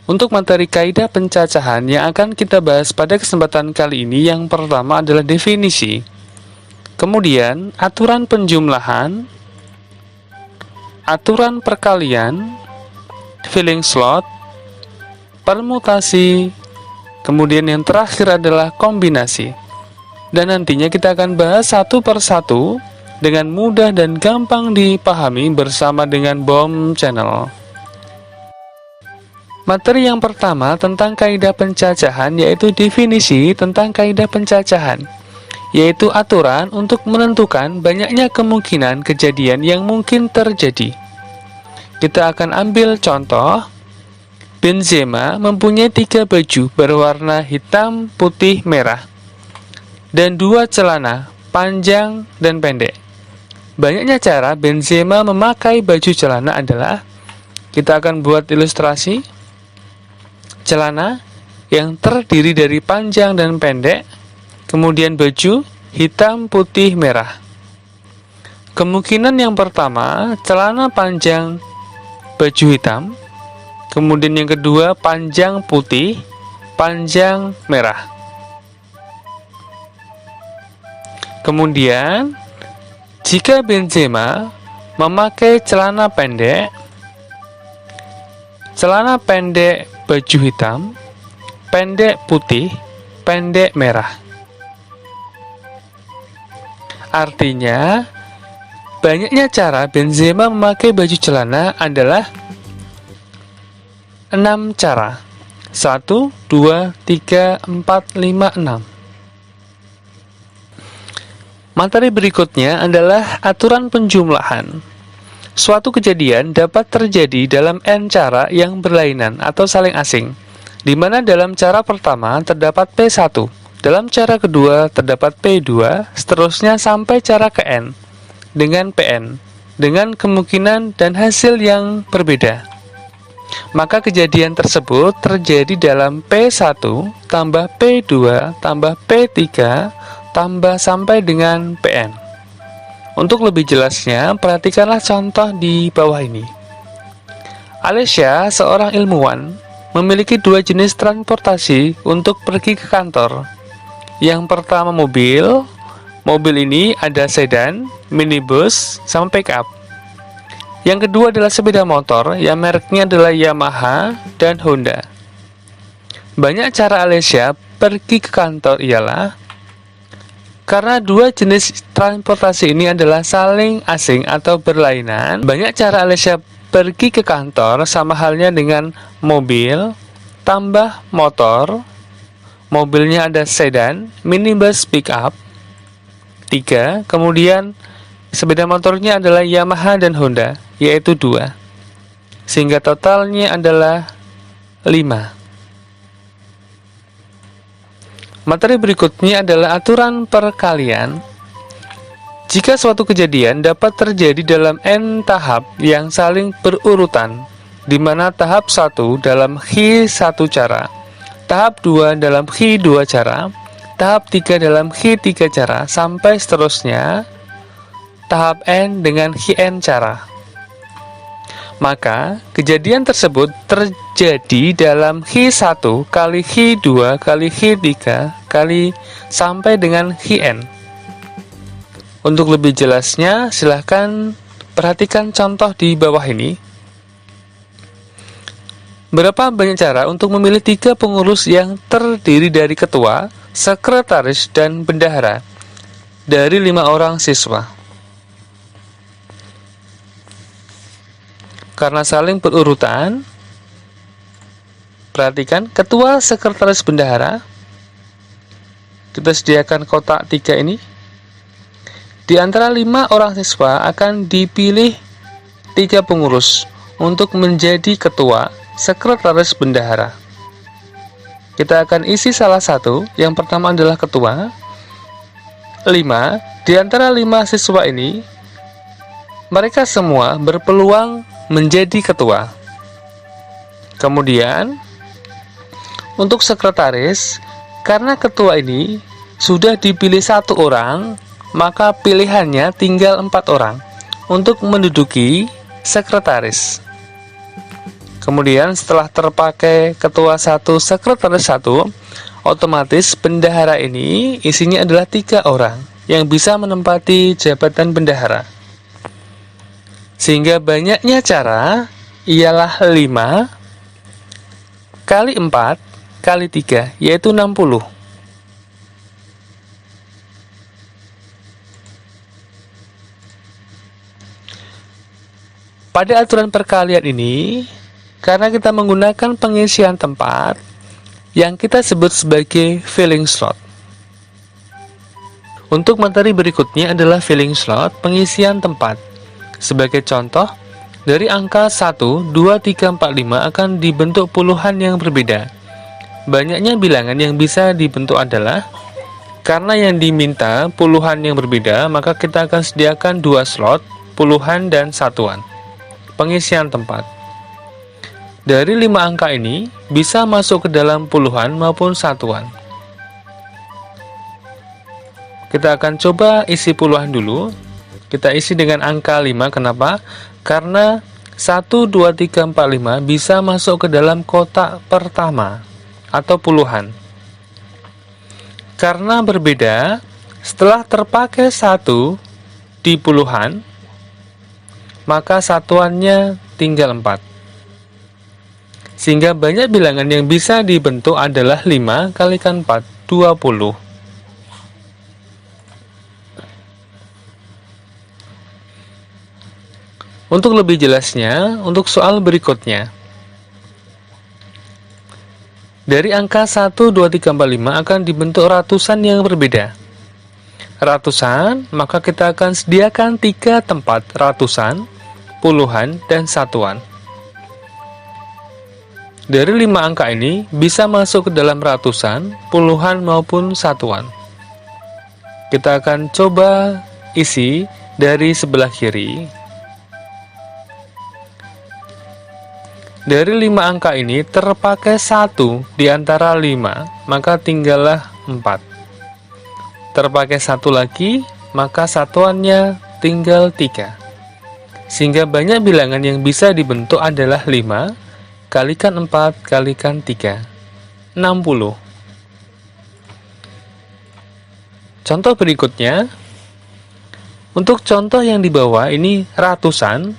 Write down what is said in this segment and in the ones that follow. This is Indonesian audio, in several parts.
Untuk materi kaidah pencacahan yang akan kita bahas pada kesempatan kali ini, yang pertama adalah definisi, kemudian aturan penjumlahan, aturan perkalian, filling slot, permutasi, kemudian yang terakhir adalah kombinasi. Dan nantinya kita akan bahas satu persatu dengan mudah dan gampang dipahami bersama dengan BOM Channel. Materi yang pertama tentang kaidah pencacahan yaitu definisi tentang kaidah pencacahan, yaitu aturan untuk menentukan banyaknya kemungkinan kejadian yang mungkin terjadi. Kita akan ambil contoh. Benzema mempunyai 3 baju berwarna hitam, putih, merah, dan 2 celana panjang dan pendek. Banyaknya cara Benzema memakai baju celana adalah, kita akan buat ilustrasi. Celana yang terdiri dari panjang dan pendek, kemudian baju hitam, putih, merah. Kemungkinan yang pertama, celana panjang, baju hitam. Kemudian yang kedua, panjang putih, panjang merah. Kemudian, jika Benzema memakai celana pendek baju hitam, pendek putih, pendek merah. Artinya, banyaknya cara Benzema memakai baju celana adalah 6 cara. 1, 2, 3, 4, 5, 6. Materi berikutnya adalah aturan penjumlahan. Suatu kejadian dapat terjadi dalam n cara yang berlainan atau saling asing, di mana dalam cara pertama terdapat P1, dalam cara kedua terdapat P2, seterusnya sampai cara ke n, dengan Pn, dengan kemungkinan dan hasil yang berbeda. Maka kejadian tersebut terjadi dalam P1 tambah P2 tambah P3 tambah sampai dengan Pn. Untuk lebih jelasnya, perhatikanlah contoh di bawah ini. Alessia, seorang ilmuwan, memiliki 2 jenis transportasi untuk pergi ke kantor. Yang pertama mobil. Mobil ini ada sedan, minibus, sama pick-up. Yang kedua adalah sepeda motor, yang mereknya adalah Yamaha dan Honda. Banyak cara Alessia pergi ke kantor ialah karena 2 jenis transportasi ini adalah saling asing atau berlainan. Banyak cara Alessia pergi ke kantor sama halnya dengan mobil tambah motor. Mobilnya ada sedan, minibus, pick up. 3. Kemudian sepeda motornya adalah Yamaha dan Honda, yaitu 2. Sehingga totalnya adalah 5. Materi berikutnya adalah aturan perkalian. Jika suatu kejadian dapat terjadi dalam n tahap yang saling berurutan, di mana tahap 1 dalam X1 cara, tahap 2 dalam X2 cara, tahap 3 dalam X3 cara, sampai seterusnya tahap n dengan Xn cara. Maka, kejadian tersebut terjadi dalam X1 kali X2 kali X3 kali sampai dengan Xn. Untuk lebih jelasnya, silahkan perhatikan contoh di bawah ini. Berapa banyak cara untuk memilih 3 pengurus yang terdiri dari ketua, sekretaris, dan bendahara dari 5 orang siswa. Karena saling berurutan, perhatikan ketua, sekretaris, bendahara. Kita sediakan kotak 3 ini. Di antara 5 orang siswa akan dipilih 3 pengurus untuk menjadi ketua, sekretaris, bendahara. Kita akan isi salah satu. Yang pertama adalah ketua. 5. Di antara 5 siswa ini, mereka semua berpeluang menjadi ketua. Kemudian, untuk sekretaris, karena ketua ini sudah dipilih 1 orang, maka pilihannya tinggal 4 orang untuk menduduki sekretaris. Kemudian setelah terpakai ketua 1, sekretaris 1, otomatis bendahara ini isinya adalah 3 orang yang bisa menempati jabatan bendahara. Sehingga banyaknya cara ialah 5 kali 4 kali 3, yaitu 60. Pada aturan perkalian ini, karena kita menggunakan pengisian tempat yang kita sebut sebagai filling slot. Untuk materi berikutnya adalah filling slot, pengisian tempat. Sebagai contoh, dari angka 1, 2, 3, 4, 5 akan dibentuk puluhan yang berbeda. Banyaknya bilangan yang bisa dibentuk adalah, karena yang diminta puluhan yang berbeda, maka kita akan sediakan 2 slot, puluhan dan satuan. Pengisian tempat. Dari 5 angka ini, bisa masuk ke dalam puluhan maupun satuan. Kita akan coba isi puluhan dulu. Kita isi dengan angka 5, kenapa? Karena 1, 2, 3, 4, 5 bisa masuk ke dalam kotak pertama atau puluhan. Karena berbeda, setelah terpakai 1 di puluhan, maka satuannya tinggal 4. Sehingga banyak bilangan yang bisa dibentuk adalah 5 kalikan 4, 20. Untuk lebih jelasnya, untuk soal berikutnya. Dari angka 1, 2, 3, 4, 5 akan dibentuk ratusan yang berbeda. Ratusan, maka kita akan sediakan 3 tempat ratusan, puluhan, dan satuan. Dari 5 angka ini bisa masuk ke dalam ratusan, puluhan maupun satuan. Kita akan coba isi dari sebelah kiri. Dari 5 angka ini terpakai 1 di antara 5, maka tinggallah 4. Terpakai 1 lagi, maka satuannya tinggal 3. Sehingga banyak bilangan yang bisa dibentuk adalah 5 kalikan 4 kalikan 3, 60. Contoh berikutnya, untuk contoh yang di bawah ini ratusan,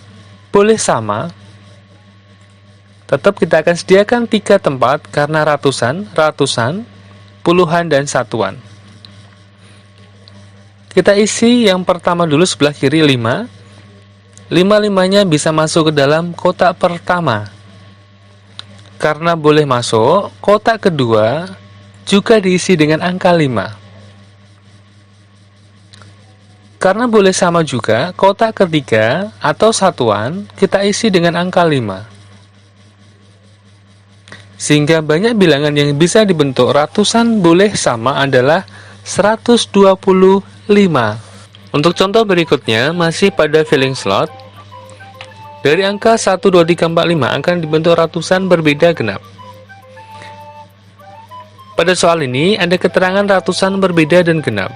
boleh sama. Tetap kita akan sediakan 3 tempat karena ratusan, puluhan, dan satuan. Kita isi yang pertama dulu sebelah kiri 5. 5-5-nya bisa masuk ke dalam kotak pertama. Karena boleh masuk, kotak kedua juga diisi dengan angka 5. Karena boleh sama juga, kotak ketiga atau satuan kita isi dengan angka 5. Sehingga banyak bilangan yang bisa dibentuk ratusan boleh sama adalah 125. Untuk contoh berikutnya, masih pada filling slot. Dari angka 1, 2, 3, 4, 5 akan dibentuk ratusan berbeda genap. Pada soal ini ada keterangan ratusan berbeda dan genap.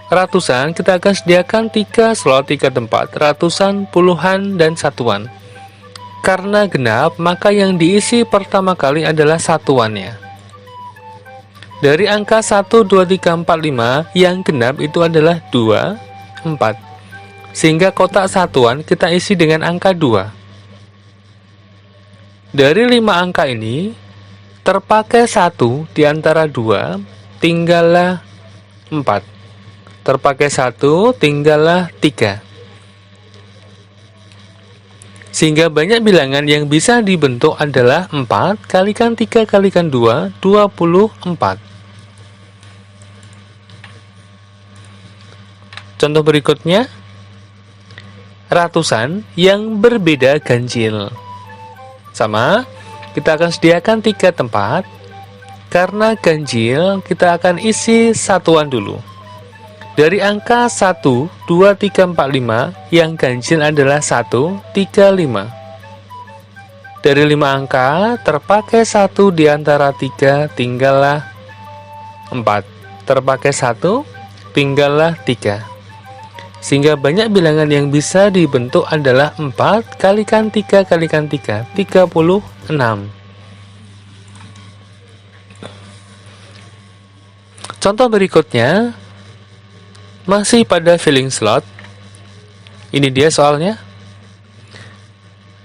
Ratusan kita akan sediakan 3 slot, 3 tempat, ratusan, puluhan, dan satuan. Karena genap, maka yang diisi pertama kali adalah satuannya. Dari angka 1, 2, 3, 4, 5 yang genap itu adalah 2, 4. Sehingga kotak satuan kita isi dengan angka 2. Dari 5 angka ini, terpakai 1 di antara 2, tinggallah 4. Terpakai 1, tinggallah 3. Sehingga banyak bilangan yang bisa dibentuk adalah 4 kalikan 3 kalikan 2, 24. Contoh berikutnya, ratusan yang berbeda ganjil. Sama, kita akan sediakan 3 tempat. Karena ganjil, kita akan isi satuan dulu. Dari angka 1, 2, 3, 4, 5, yang ganjil adalah 1, 3, 5. Dari 5 angka, terpakai 1 di antara 3, tinggallah 4. Terpakai 1, tinggallah 3. Sehingga banyak bilangan yang bisa dibentuk adalah 4 kalikan 3 kalikan 3, 36. Contoh berikutnya, masih pada filling slot. Ini dia soalnya.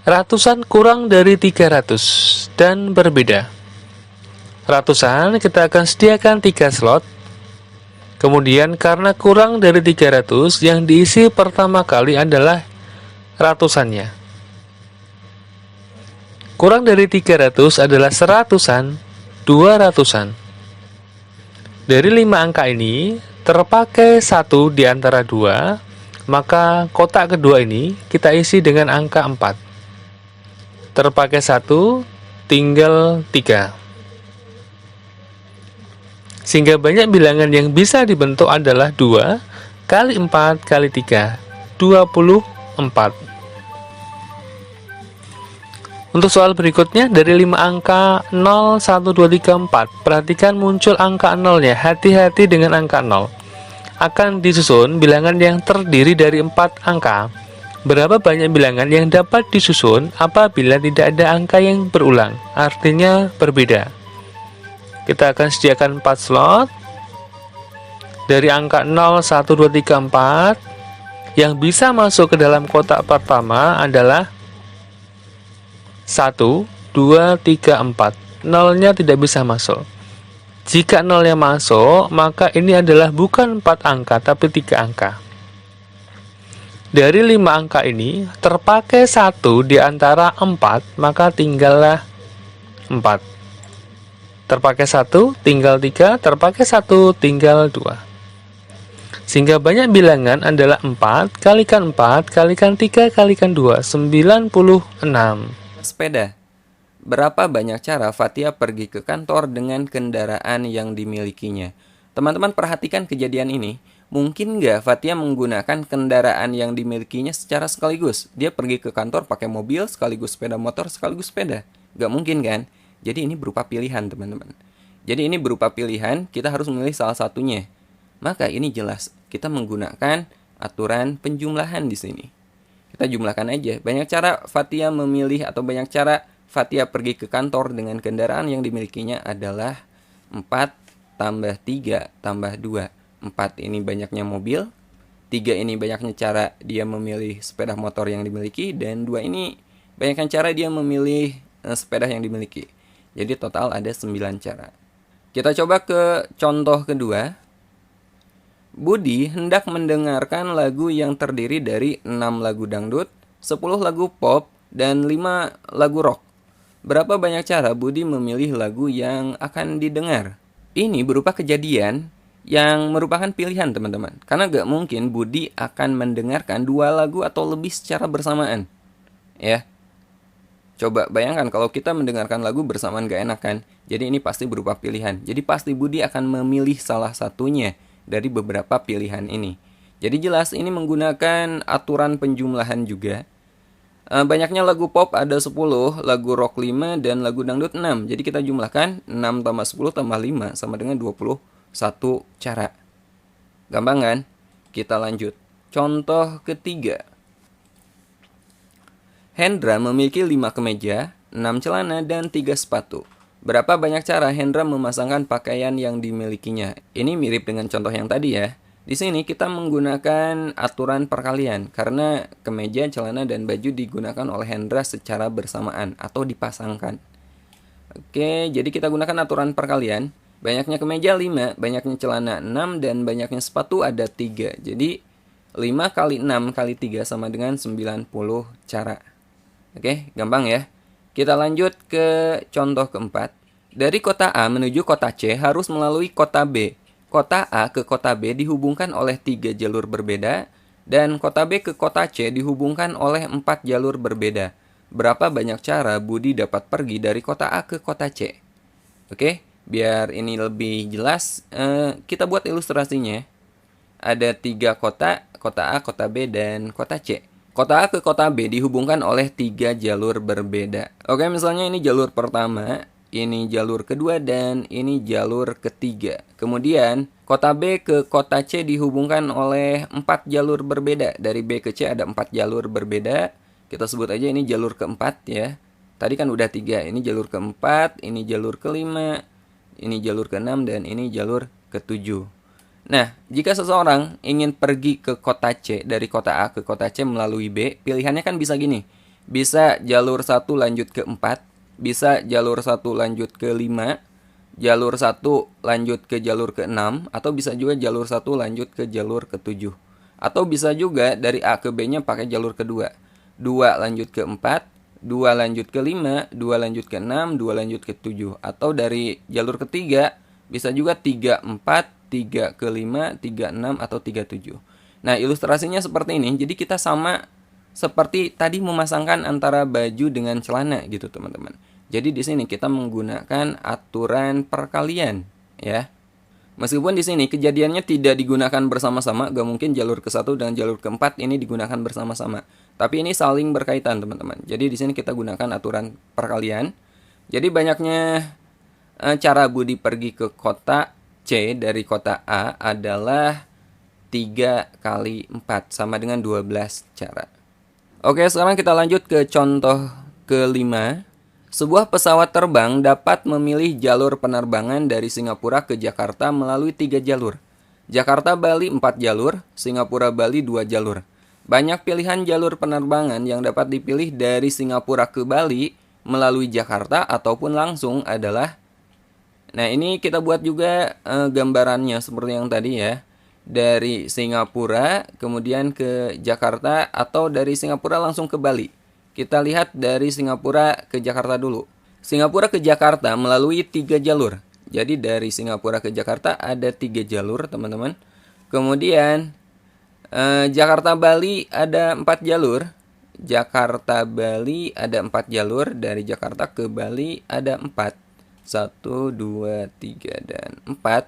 Ratusan kurang dari 300 dan berbeda. Ratusan kita akan sediakan 3 slot. Kemudian karena kurang dari 300, yang diisi pertama kali adalah ratusannya. Kurang dari 300 adalah seratusan, 200-an. Dari 5 angka ini, terpakai 1 di antara 2, maka kotak kedua ini kita isi dengan angka 4. Terpakai 1, tinggal 3. Sehingga banyak bilangan yang bisa dibentuk adalah 2 kali 4 kali 3, 24. Untuk soal berikutnya, dari 5 angka 0, 1, 2, 3, 4, perhatikan muncul angka 0-nya, hati-hati dengan angka 0. Akan disusun bilangan yang terdiri dari 4 angka. Berapa banyak bilangan yang dapat disusun apabila tidak ada angka yang berulang, artinya berbeda. Kita akan sediakan 4 slot. Dari angka 0, 1, 2, 3, 4, yang bisa masuk ke dalam kotak pertama adalah 1, 2, 3, 4. Nolnya tidak bisa masuk. Jika nolnya masuk, maka ini adalah bukan 4 angka, tapi 3 angka. Dari 5 angka ini, terpakai 1 di antara 4, maka tinggallah 4. Terpakai 1, tinggal 3, terpakai 1, tinggal 2. Sehingga banyak bilangan adalah 4 kalikan 4 kalikan 3 kalikan 2, 96. Sepeda. Berapa banyak cara Fatia pergi ke kantor dengan kendaraan yang dimilikinya? Teman-teman perhatikan kejadian ini. Mungkin nggak Fatia menggunakan kendaraan yang dimilikinya secara sekaligus? Dia pergi ke kantor pakai mobil, sekaligus sepeda motor, sekaligus sepeda. Nggak mungkin kan? Jadi ini berupa pilihan, teman-teman. Jadi ini berupa pilihan, kita harus memilih salah satunya. Maka ini jelas, kita menggunakan aturan penjumlahan di sini. Kita jumlahkan aja. Banyak cara Fatia memilih atau banyak cara Fatia pergi ke kantor dengan kendaraan yang dimilikinya adalah 4 tambah 3 tambah 2. 4 ini banyaknya mobil, 3 ini banyaknya cara dia memilih sepeda motor yang dimiliki, dan 2 ini banyaknya cara dia memilih sepeda yang dimiliki. Jadi total ada 9 cara. Kita coba ke contoh kedua. Budi hendak mendengarkan lagu yang terdiri dari 6 lagu dangdut, 10 lagu pop, dan 5 lagu rock. Berapa banyak cara Budi memilih lagu yang akan didengar? Ini berupa kejadian yang merupakan pilihan, teman-teman. Karena gak mungkin Budi akan mendengarkan 2 lagu atau lebih secara bersamaan. Ya. Coba bayangkan kalau kita mendengarkan lagu bersamaan gak enak kan? Jadi ini pasti berupa pilihan. Jadi pasti Budi akan memilih salah satunya dari beberapa pilihan ini. Jadi jelas ini menggunakan aturan penjumlahan juga. Banyaknya lagu pop ada 10, lagu rock 5, dan lagu dangdut 6. Jadi kita jumlahkan 6 tambah 10 tambah 5 sama dengan 21 cara. Gampang kan? Kita lanjut. Contoh ketiga. Hendra memiliki 5 kemeja, 6 celana, dan 3 sepatu. Berapa banyak cara Hendra memasangkan pakaian yang dimilikinya? Ini mirip dengan contoh yang tadi ya. Di sini kita menggunakan aturan perkalian karena kemeja, celana, dan baju digunakan oleh Hendra secara bersamaan atau dipasangkan. Oke, jadi kita gunakan aturan perkalian. Banyaknya kemeja 5, banyaknya celana 6, dan banyaknya sepatu ada 3. Jadi 5 kali 6 kali 3 sama dengan 90 cara. Oke, gampang ya. Kita lanjut ke contoh keempat. Dari kota A menuju kota C harus melalui kota B. Kota A ke kota B dihubungkan oleh 3 jalur berbeda, dan kota B ke kota C dihubungkan oleh 4 jalur berbeda. Berapa banyak cara Budi dapat pergi dari kota A ke kota C? Oke, biar ini lebih jelas, kita buat ilustrasinya. Ada 3 kota, kota A, kota B, dan kota C. Kota A ke kota B dihubungkan oleh 3 jalur berbeda. Oke, misalnya ini jalur pertama. ini jalur kedua, dan ini jalur ketiga. Kemudian, kota B ke kota C dihubungkan oleh 4 jalur berbeda. Dari B ke C ada 4 jalur berbeda. Kita sebut aja ini jalur keempat ya. Tadi kan udah 3, ini jalur keempat, ini jalur kelima, ini jalur keenam, dan ini jalur ketujuh. Nah, jika seseorang ingin pergi ke kota C, dari kota A ke kota C melalui B, pilihannya kan bisa gini. Bisa jalur 1 lanjut ke 4, bisa jalur 1 lanjut ke 5, jalur 1 lanjut ke jalur ke 6, atau bisa juga jalur 1 lanjut ke jalur ke 7. Atau bisa juga dari A ke B-nya pakai jalur kedua. 2 lanjut ke 4, 2 lanjut ke 5, 2 lanjut ke 6, 2 lanjut ke 7. Atau dari jalur ketiga, bisa juga 3, 4, 3 ke 5, 3, 6, atau 3, 7. Nah, ilustrasinya seperti ini. Jadi kita sama seperti tadi memasangkan antara baju dengan celana gitu, teman-teman. Jadi di sini kita menggunakan aturan perkalian, ya. Meskipun di sini kejadiannya tidak digunakan bersama-sama, gak mungkin jalur ke-1 dan jalur ke-4 ini digunakan bersama-sama. Tapi ini saling berkaitan, teman-teman. Jadi di sini kita gunakan aturan perkalian. Jadi banyaknya cara Budi pergi ke kota C dari kota A adalah 3 kali 4 sama dengan 12 cara. Oke, sekarang kita lanjut ke contoh kelima. Sebuah pesawat terbang dapat memilih jalur penerbangan dari Singapura ke Jakarta melalui 3 jalur. Jakarta-Bali 4 jalur, Singapura-Bali 2 jalur. Banyak pilihan jalur penerbangan yang dapat dipilih dari Singapura ke Bali melalui Jakarta ataupun langsung adalah. Nah, ini kita buat juga gambarannya seperti yang tadi ya. Dari Singapura kemudian ke Jakarta, atau dari Singapura langsung ke Bali. Kita lihat dari Singapura ke Jakarta dulu. Singapura ke Jakarta melalui 3 jalur. Jadi dari Singapura ke Jakarta ada 3 jalur, teman-teman. Kemudian Jakarta-Bali ada 4 jalur. Jakarta-Bali ada 4 jalur. Dari Jakarta ke Bali ada 4. 1, 2, 3, dan 4.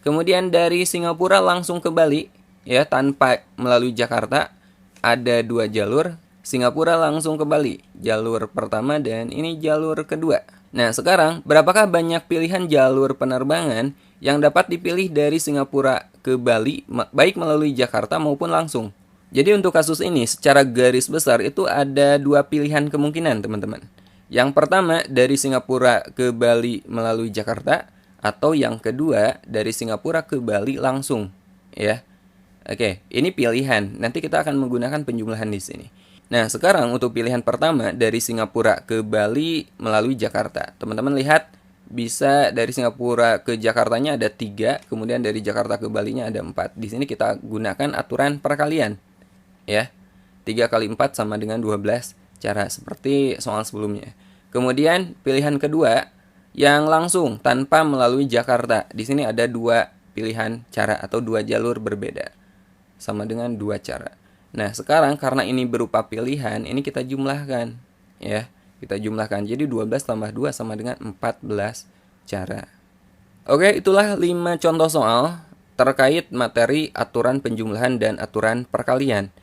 Kemudian dari Singapura langsung ke Bali, ya, tanpa melalui Jakarta, ada 2 jalur. Singapura langsung ke Bali, jalur pertama, dan ini jalur kedua. Nah, sekarang berapakah banyak pilihan jalur penerbangan yang dapat dipilih dari Singapura ke Bali, baik melalui Jakarta maupun langsung? Jadi untuk kasus ini, secara garis besar itu ada 2 pilihan kemungkinan, teman-teman. Yang pertama, dari Singapura ke Bali melalui Jakarta, atau yang kedua, dari Singapura ke Bali langsung, ya. Oke, ini pilihan. Nanti kita akan menggunakan penjumlahan di sini. Nah, sekarang untuk pilihan pertama, dari Singapura ke Bali melalui Jakarta. Teman-teman lihat, bisa dari Singapura ke Jakartanya ada 3, kemudian dari Jakarta ke Balinya ada 4. Di sini kita gunakan aturan perkalian, ya. 3 kali 4 sama dengan 12 cara, seperti soal sebelumnya. Kemudian pilihan kedua, yang langsung tanpa melalui Jakarta. Di sini ada 2 pilihan cara atau 2 jalur berbeda, sama dengan 2 cara. Nah, sekarang karena ini berupa pilihan, ini kita jumlahkan, ya. Kita jumlahkan. Jadi 12 tambah 2 sama dengan 14 cara. Oke, itulah 5 contoh soal terkait materi aturan penjumlahan dan aturan perkalian.